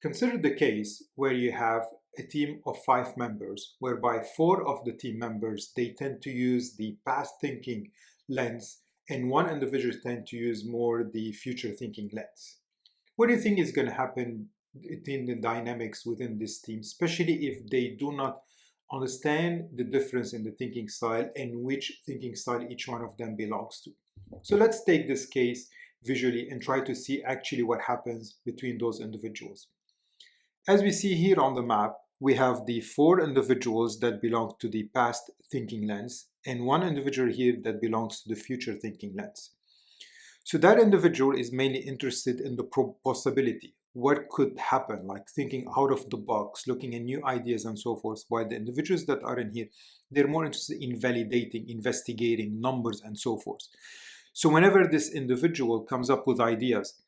Consider the case where you have a team of 5 members, whereby 4 of the team members, they tend to use the past thinking lens, and one individual tend to use more the future thinking lens. What do you think is going to happen in the dynamics within this team, especially if they do not understand the difference in the thinking style and which thinking style each one of them belongs to? So let's take this case visually and try to see actually what happens between those individuals. As we see here on the map, we have the 4 individuals that belong to the past thinking lens and one individual here that belongs to the future thinking lens. So that individual is mainly interested in the possibility, what could happen, like thinking out of the box, looking at new ideas and so forth, while the individuals that are in here, they're more interested in validating, investigating numbers and so forth. So whenever this individual comes up with ideas,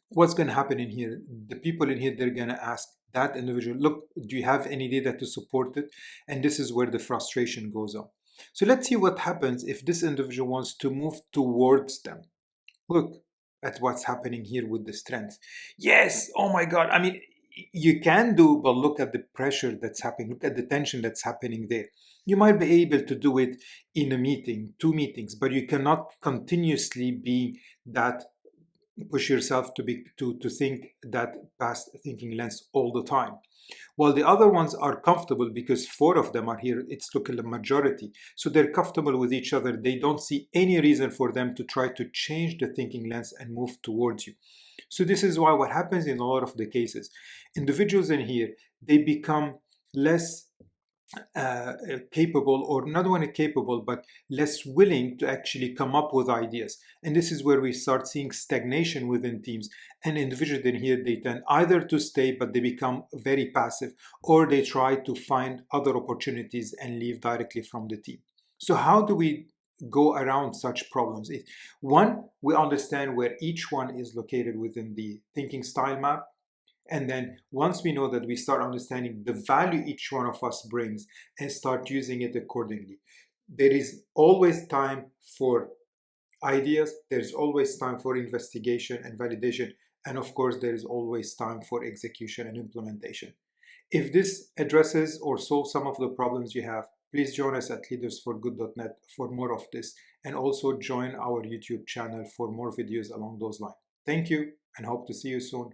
what's going to happen in here? The people in here, they're going to ask that individual, look, do you have any data to support it? And this is where the frustration goes on. So let's see what happens if this individual wants to move towards them. Look at what's happening here with the strength. Yes, oh my God. I mean, you can do, but look at the pressure that's happening. Look at the tension that's happening there. You might be able to do it in a meeting, 2 meetings, but you cannot continuously be that push yourself to think that past thinking lens all the time. While the other ones are comfortable because 4 of them are here, it's local majority. So they're comfortable with each other. They don't see any reason for them to try to change the thinking lens and move towards you. So this is why what happens in a lot of the cases, individuals in here, they become less capable, or not only capable, but less willing to actually come up with ideas. And this is where we start seeing stagnation within teams. And individuals in here, they tend either to stay, but they become very passive, or they try to find other opportunities and leave directly from the team. So how do we go around such problems? One, we understand where each one is located within the thinking style map. And then once we know that, we start understanding the value each one of us brings and start using it accordingly. There is always time for ideas, there's always time for investigation and validation, and of course there is always time for execution and implementation. If this addresses or solves some of the problems you have, please join us at leadersforgood.net for more of this, and also join our YouTube channel for more videos along those lines. Thank you and hope to see you soon.